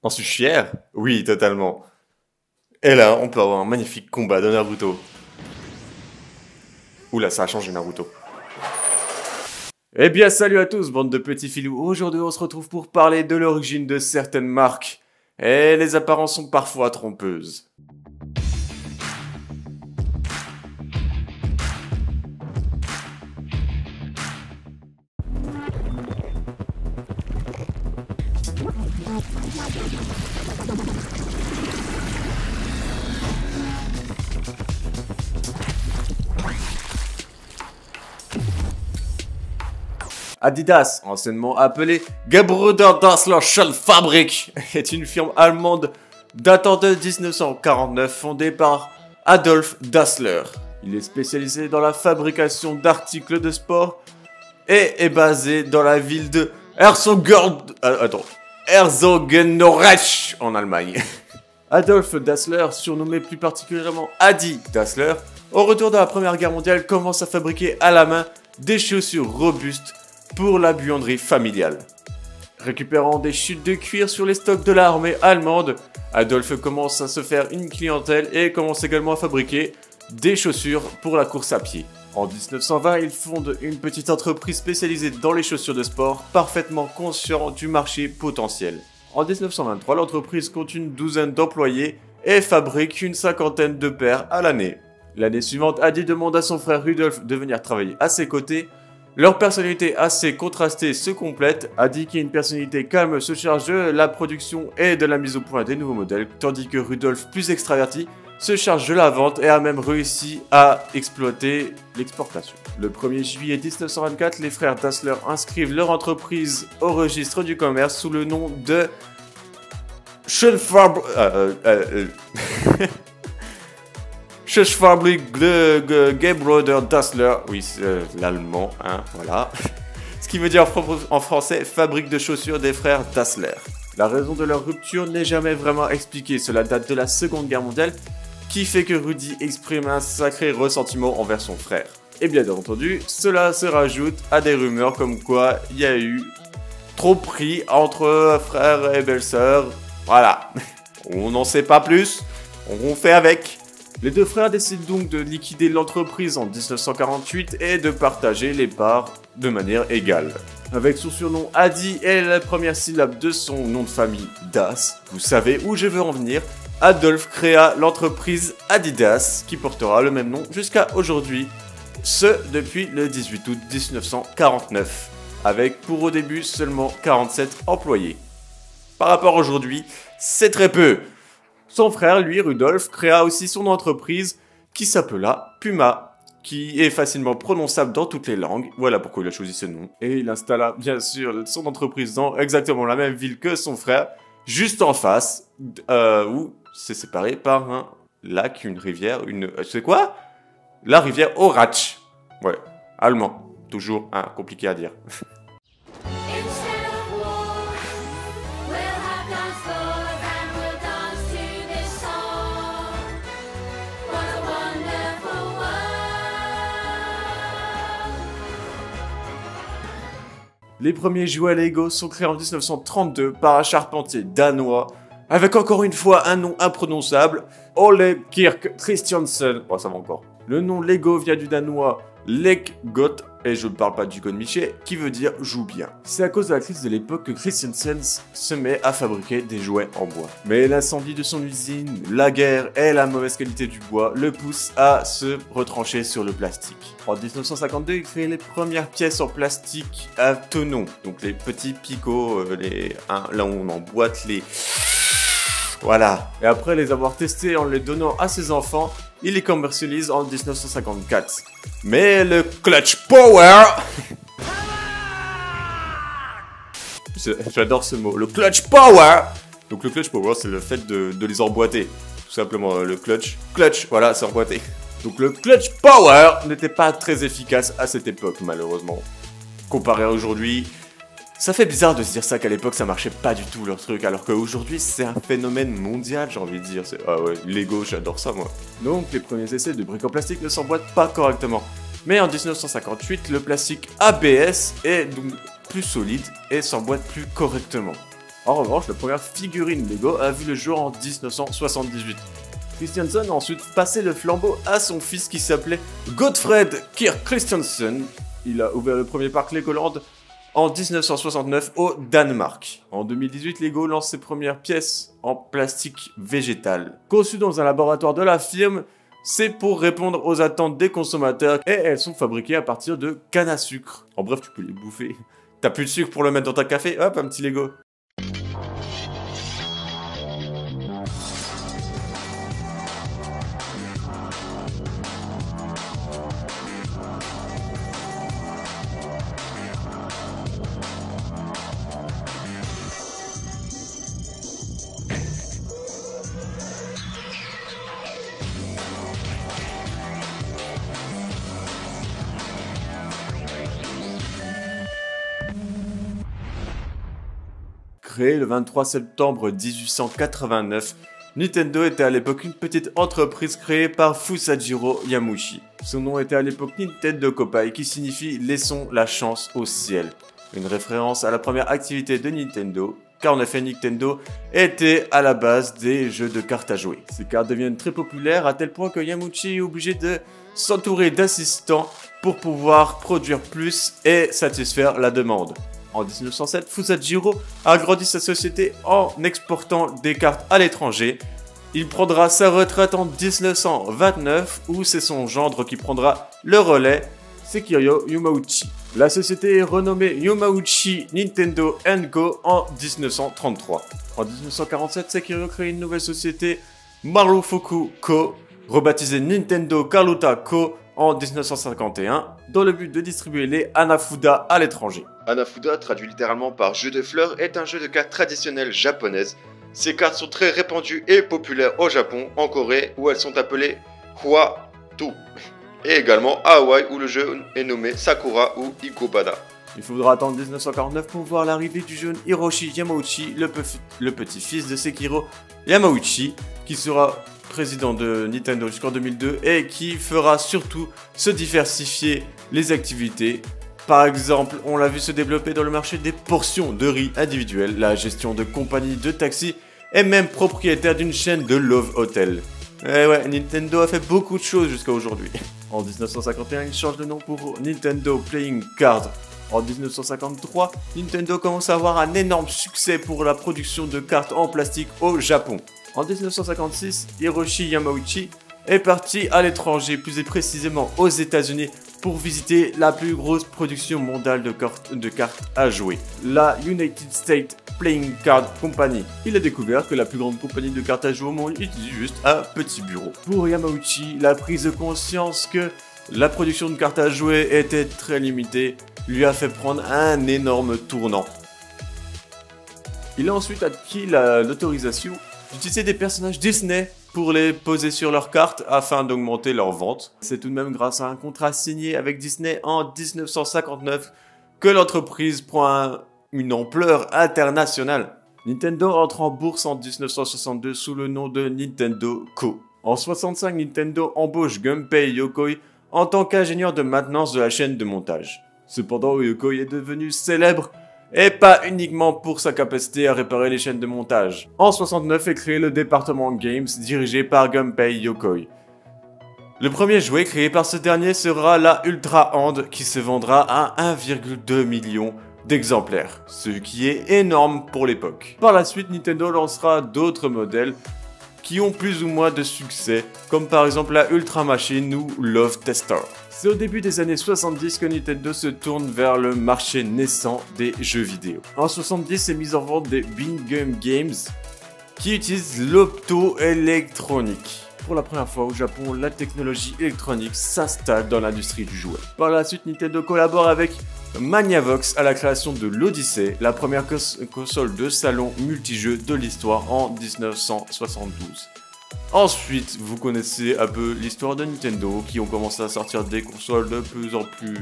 En suis fier? Oui, totalement. Et là, on peut avoir un magnifique combat de Naruto. Oula, ça a changé Naruto. Eh bien, salut à tous, bande de petits filous. Aujourd'hui, on se retrouve pour parler de l'origine de certaines marques. Et les apparences sont parfois trompeuses. Adidas, anciennement appelée Gebr. Dassler Fabrik, est une firme allemande datant de 1949 fondée par Adolf Dassler. Il est spécialisé dans la fabrication d'articles de sport et est basé dans la ville de Herzogenaurach en Allemagne. Adolf Dassler, surnommé plus particulièrement Adi Dassler, au retour de la Première Guerre mondiale, commence à fabriquer à la main des chaussures robustes pour la buanderie familiale. Récupérant des chutes de cuir sur les stocks de l'armée allemande, Adolf commence à se faire une clientèle et commence également à fabriquer des chaussures pour la course à pied. En 1920, il fonde une petite entreprise spécialisée dans les chaussures de sport, parfaitement conscient du marché potentiel. En 1923, l'entreprise compte une douzaine d'employés et fabrique une cinquantaine de paires à l'année. L'année suivante, Adi demande à son frère Rudolf de venir travailler à ses côtés. Leur personnalité assez contrastée se complète. Adi, qui est une personnalité calme, se charge de la production et de la mise au point des nouveaux modèles, tandis que Rudolf, plus extraverti, se charge de la vente et a même réussi à exploiter l'exportation. Le 1er juillet 1924, les frères Dassler inscrivent leur entreprise au registre du commerce sous le nom de Fabrik Gebr. Dassler, oui, c'est l'allemand, hein, voilà. Ce qui veut dire en français, fabrique de chaussures des frères Dassler. La raison de leur rupture n'est jamais vraiment expliquée, cela date de la Seconde Guerre mondiale, qui fait que Rudy exprime un sacré ressentiment envers son frère. Et bien entendu, cela se rajoute à des rumeurs comme quoi il y a eu tromperie entre frère et belle-sœur, voilà. On n'en sait pas plus, on fait avec. Les deux frères décident donc de liquider l'entreprise en 1948 et de partager les parts de manière égale. Avec son surnom Adi et la première syllabe de son nom de famille Das, vous savez où je veux en venir, Adolf créa l'entreprise Adidas qui portera le même nom jusqu'à aujourd'hui, ce depuis le 18 août 1949, avec pour au début seulement 47 employés. Par rapport à aujourd'hui, c'est très peu. Son frère, lui, Rudolf, créa aussi son entreprise qui s'appela Puma, qui est facilement prononçable dans toutes les langues, voilà pourquoi il a choisi ce nom. Et il installa bien sûr son entreprise dans exactement la même ville que son frère, juste en face, où c'est séparé par un lac, une rivière, c'est quoi? La rivière Orach. Ouais, allemand, toujours compliqué à dire. Les premiers jouets Lego sont créés en 1932 par un charpentier danois, avec encore une fois un nom imprononçable, Ole Kirk Christiansen. Oh, ça va encore. Le nom Lego vient du danois Lekgot, et je ne parle pas du code Miché, qui veut dire joue bien. C'est à cause de la crise de l'époque que Christiansen se met à fabriquer des jouets en bois. Mais l'incendie de son usine, la guerre et la mauvaise qualité du bois le poussent à se retrancher sur le plastique. En 1952, il crée les premières pièces en plastique à tonneaux, donc les petits picots, là où on emboîte les... Voilà. Et après les avoir testés en les donnant à ses enfants, il les commercialise en 1954. Mais le Clutch Power... J'adore ce mot. Le Clutch Power... Donc le Clutch Power, c'est le fait de les emboîter. Tout simplement, le clutch. Clutch, voilà, c'est emboîté. Donc le Clutch Power n'était pas très efficace à cette époque, malheureusement. Comparé à aujourd'hui... Ça fait bizarre de se dire ça, qu'à l'époque ça marchait pas du tout leur truc, alors qu'aujourd'hui c'est un phénomène mondial, j'ai envie de dire. Ah ouais, Lego, j'adore ça moi. Donc les premiers essais de briques en plastique ne s'emboîtent pas correctement. Mais en 1958, le plastique ABS est donc plus solide et s'emboîte plus correctement. En revanche, la première figurine Lego a vu le jour en 1978. Christiansen a ensuite passé le flambeau à son fils qui s'appelait Gottfred Kirk Christiansen. Il a ouvert le premier parc Legoland en 1969 au Danemark. En 2018, Lego lance ses premières pièces en plastique végétal. Conçues dans un laboratoire de la firme, c'est pour répondre aux attentes des consommateurs et elles sont fabriquées à partir de canne à sucre. En bref, tu peux les bouffer. T'as plus de sucre pour le mettre dans ta café, hop, un petit Lego. Créé le 23 septembre 1889, Nintendo était à l'époque une petite entreprise créée par Fusajiro Yamauchi. Son nom était à l'époque Nintendo Kopai qui signifie « laissons la chance au ciel », une référence à la première activité de Nintendo, car en effet Nintendo était à la base des jeux de cartes à jouer. Ces cartes deviennent très populaires à tel point que Yamauchi est obligé de s'entourer d'assistants pour pouvoir produire plus et satisfaire la demande. En 1907, Fusajiro a agrandi sa société en exportant des cartes à l'étranger. Il prendra sa retraite en 1929 où c'est son gendre qui prendra le relais, Sekiryo Yamauchi. La société est renommée Yamauchi Nintendo & Co en 1933. En 1947, Sekiryo crée une nouvelle société, Marufuku Co, rebaptisée Nintendo Karuta Co en 1951, dans le but de distribuer les Hanafuda à l'étranger. Hanafuda, traduit littéralement par jeu de fleurs, est un jeu de cartes traditionnel japonaise. Ces cartes sont très répandues et populaires au Japon, en Corée, où elles sont appelées Hwa-tu, et également à Hawaï, où le jeu est nommé Sakura ou Ikobana. Il faudra attendre 1949 pour voir l'arrivée du jeune Hiroshi Yamauchi, le petit-fils de Sekiro Yamauchi, qui sera président de Nintendo jusqu'en 2002 et qui fera surtout se diversifier les activités. Par exemple, on l'a vu se développer dans le marché des portions de riz individuelles, la gestion de compagnies de taxis et même propriétaire d'une chaîne de Love Hotel. Eh ouais, Nintendo a fait beaucoup de choses jusqu'à aujourd'hui. En 1951, il change de nom pour Nintendo Playing Card. En 1953, Nintendo commence à avoir un énorme succès pour la production de cartes en plastique au Japon. En 1956, Hiroshi Yamauchi est parti à l'étranger, plus précisément aux États-Unis, pour visiter la plus grosse production mondiale de cartes à jouer, la United States Playing Card Company. Il a découvert que la plus grande compagnie de cartes à jouer au monde utilise juste un petit bureau. Pour Yamauchi, la prise de conscience que la production de cartes à jouer était très limitée lui a fait prendre un énorme tournant. Il a ensuite acquis l'autorisation d'utiliser des personnages Disney pour les poser sur leurs cartes afin d'augmenter leurs ventes. C'est tout de même grâce à un contrat signé avec Disney en 1959 que l'entreprise prend une ampleur internationale. Nintendo entre en bourse en 1962 sous le nom de Nintendo Co. En 1965, Nintendo embauche Gunpei Yokoi en tant qu'ingénieur de maintenance de la chaîne de montage. Cependant, Yokoi est devenu célèbre et pas uniquement pour sa capacité à réparer les chaînes de montage. En 1969 est créé le département Games dirigé par Gunpei Yokoi. Le premier jouet créé par ce dernier sera la Ultra Hand qui se vendra à 1,2 million d'exemplaires, ce qui est énorme pour l'époque. Par la suite, Nintendo lancera d'autres modèles qui ont plus ou moins de succès, comme par exemple la Ultra Machine ou Love Tester. C'est au début des années 70 que Nintendo se tourne vers le marché naissant des jeux vidéo. En 70 est mise en vente des Bingham Games qui utilisent l'optoélectronique. Pour la première fois au Japon, la technologie électronique s'installe dans l'industrie du jouet. Par la suite, Nintendo collabore avec Magnavox à la création de l'Odyssey, la première console de salon multijeux de l'histoire en 1972. Ensuite, vous connaissez un peu l'histoire de Nintendo, qui ont commencé à sortir des consoles de plus en plus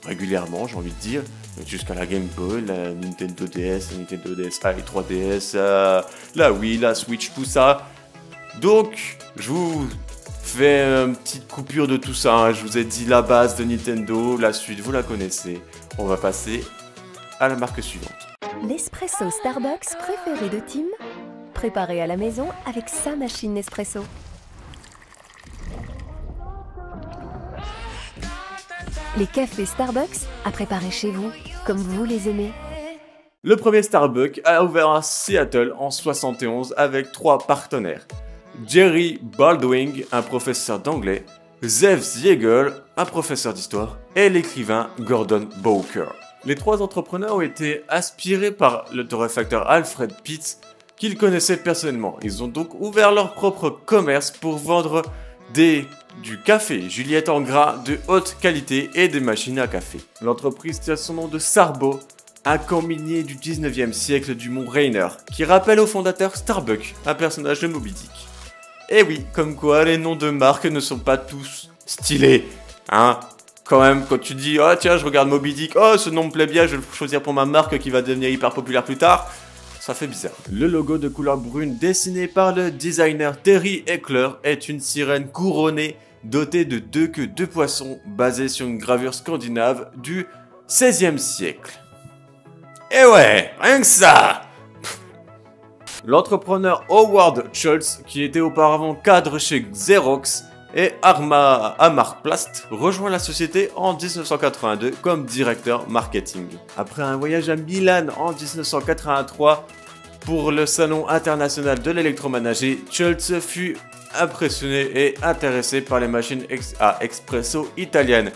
régulièrement, j'ai envie de dire, jusqu'à la Game Boy, la Nintendo DS, la Nintendo DSi, 3DS, la Wii, la Switch, tout ça. Donc, je vous fais une petite coupure de tout ça, hein. Je vous ai dit la base de Nintendo, la suite vous la connaissez. On va passer à la marque suivante. L'espresso Starbucks préféré de Tim, préparé à la maison avec sa machine Nespresso. Les cafés Starbucks à préparer chez vous, comme vous les aimez. Le premier Starbucks a ouvert à Seattle en 71 avec 3 partenaires. Jerry Baldwin, un professeur d'anglais, Zev Ziegel, un professeur d'histoire, et l'écrivain Gordon Bowker. Les 3 entrepreneurs ont été inspirés par le torréfacteur Alfred Pitts, qu'ils connaissaient personnellement. Ils ont donc ouvert leur propre commerce pour vendre du café Juliette en gras de haute qualité et des machines à café. L'entreprise tient son nom de Sarbo, un camp minier du 19e siècle du mont Rainier, qui rappelle au fondateur Starbuck, un personnage de Moby Dick. Et oui, comme quoi les noms de marques ne sont pas tous stylés, hein. Quand même, quand tu dis « Oh tiens, je regarde Moby Dick, oh ce nom me plaît bien, je vais le choisir pour ma marque qui va devenir hyper populaire plus tard », ça fait bizarre. Le logo de couleur brune dessiné par le designer Terry Eckler est une sirène couronnée dotée de 2 queues de poisson basée sur une gravure scandinave du XVIe siècle. Et ouais, rien que ça. L'entrepreneur Howard Schultz, qui était auparavant cadre chez Xerox et Amarplast, rejoint la société en 1982 comme directeur marketing. Après un voyage à Milan en 1983 pour le salon international de l'électroménager, Schultz fut impressionné et intéressé par les machines à espresso italiennes.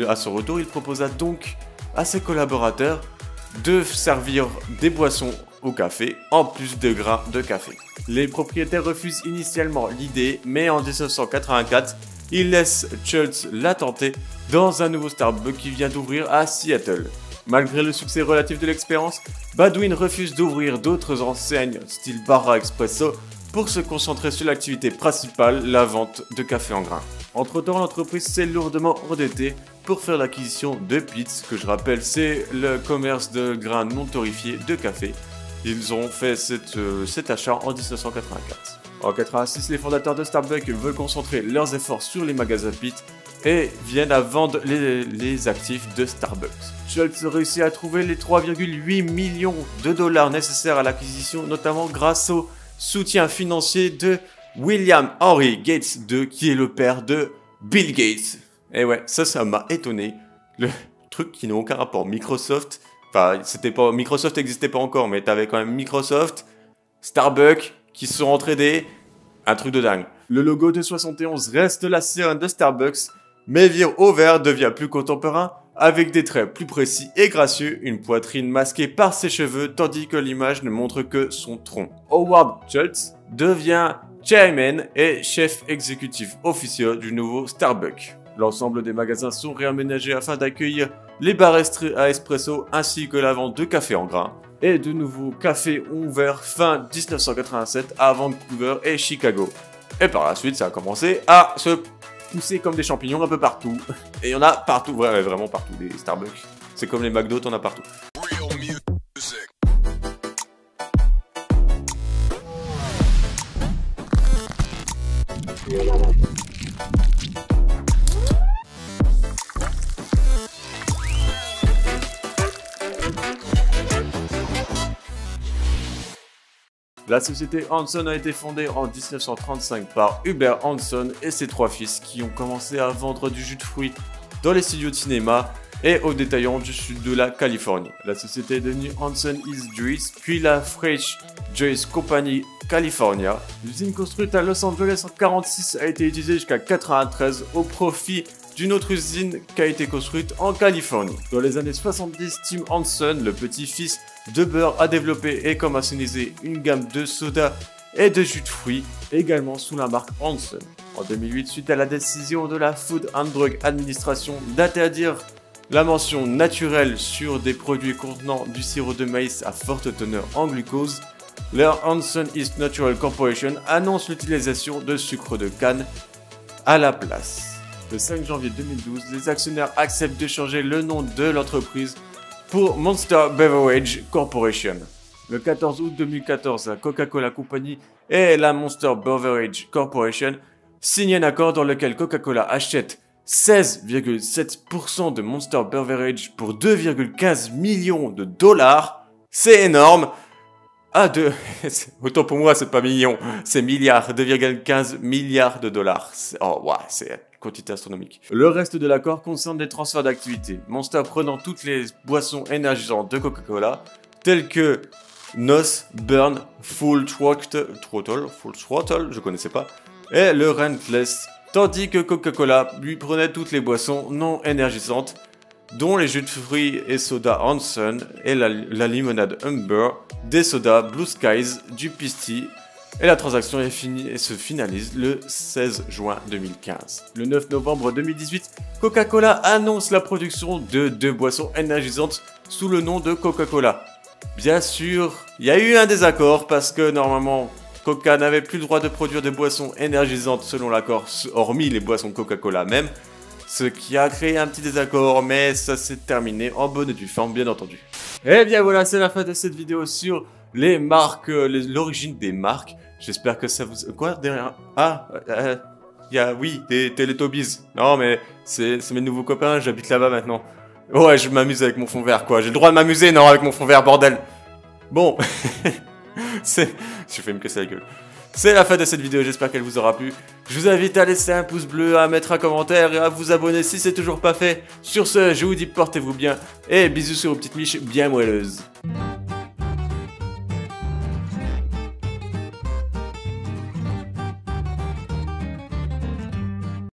À son retour, il proposa donc à ses collaborateurs de servir des boissons au café, en plus de grains de café. Les propriétaires refusent initialement l'idée, mais en 1984, ils laissent Schultz la tenter dans un nouveau Starbucks qui vient d'ouvrir à Seattle. Malgré le succès relatif de l'expérience, Baldwin refuse d'ouvrir d'autres enseignes style Barra Expresso pour se concentrer sur l'activité principale, la vente de café en grains. Entre-temps, l'entreprise s'est lourdement endettée pour faire l'acquisition de Pitts, que je rappelle, c'est le commerce de grains non torréfiés de café. Ils ont fait cet achat en 1984. En 1986, les fondateurs de Starbucks veulent concentrer leurs efforts sur les magasins Pitts et viennent à vendre les actifs de Starbucks. Schultz réussit à trouver les 3,8 millions de dollars nécessaires à l'acquisition, notamment grâce au soutien financier de William Henry Gates II, qui est le père de Bill Gates. Et ouais, ça m'a étonné. Le truc qui n'a aucun rapport. Microsoft, Microsoft n'existait pas encore, mais t'avais quand même Microsoft, Starbucks, qui se sont entraînés. Un truc de dingue. Le logo de 71 reste la sirène de Starbucks, mais vire au vert devient plus contemporain, avec des traits plus précis et gracieux, une poitrine masquée par ses cheveux, tandis que l'image ne montre que son tronc. Howard Schultz devient chairman et chef exécutif officiel du nouveau Starbucks. L'ensemble des magasins sont réaménagés afin d'accueillir les bars à espresso ainsi que la vente de café en grains. Et de nouveaux cafés ont ouvert fin 1987 à Vancouver et Chicago. Et par la suite, ça a commencé à se pousser comme des champignons un peu partout. Et il y en a partout, ouais, vraiment partout, les Starbucks. C'est comme les McDo, t'en as partout. La société Hanson a été fondée en 1935 par Hubert Hanson et ses 3 fils qui ont commencé à vendre du jus de fruits dans les studios de cinéma et aux détaillants du sud de la Californie. La société est devenue Hanson East Juice, puis la Fresh Juice Company California. L'usine construite à Los Angeles en 1946 a été utilisée jusqu'à 1993 au profit d'une autre usine qui a été construite en Californie. Dans les années 70, Tim Hanson, le petit-fils de Burr, a développé et commercialisé une gamme de sodas et de jus de fruits, également sous la marque Hanson. En 2008, suite à la décision de la Food and Drug Administration d'interdire la mention naturelle sur des produits contenant du sirop de maïs à forte teneur en glucose, leur Hanson East Natural Corporation annonce l'utilisation de sucre de canne à la place. Le 5 janvier 2012, les actionnaires acceptent de changer le nom de l'entreprise pour Monster Beverage Corporation. Le 14 août 2014, la Coca-Cola Company et la Monster Beverage Corporation signent un accord dans lequel Coca-Cola achète 16,7% de Monster Beverage pour 2,15 millions de dollars. C'est énorme. Ah, autant pour moi, c'est pas millions, c'est milliards, 2,15 milliards de dollars. Oh, ouais, c'est une quantité astronomique. Le reste de l'accord concerne les transferts d'activité. Monster prenant toutes les boissons énergisantes de Coca-Cola, telles que NOS, Burn, Full Throttle, je connaissais pas, et le Relentless, tandis que Coca-Cola lui prenait toutes les boissons non énergisantes, dont les jus de fruits et soda Hanson et la limonade Humber, des sodas Blue Skies, du Pisty, et la transaction est finie et se finalise le 16 juin 2015. Le 9 novembre 2018, Coca-Cola annonce la production de 2 boissons énergisantes sous le nom de Coca-Cola. Bien sûr, il y a eu un désaccord parce que normalement, Coca n'avait plus le droit de produire des boissons énergisantes selon l'accord, hormis les boissons Coca-Cola même, ce qui a créé un petit désaccord, mais ça s'est terminé en bonne et due forme, bien entendu. Et bien voilà, c'est la fin de cette vidéo sur les marques, l'origine des marques. J'espère que ça vous... Quoi derrière? Ah, il y a, oui, des Teletubbies. Non, mais c'est mes nouveaux copains, j'habite là-bas maintenant. Ouais, je m'amuse avec mon fond vert, quoi. J'ai le droit de m'amuser, non, avec mon fond vert, bordel. Bon, je fais me casser la gueule. C'est la fin de cette vidéo, j'espère qu'elle vous aura plu. Je vous invite à laisser un pouce bleu, à mettre un commentaire et à vous abonner si c'est toujours pas fait. Sur ce, je vous dis portez-vous bien et bisous sur vos petites miches bien moelleuses.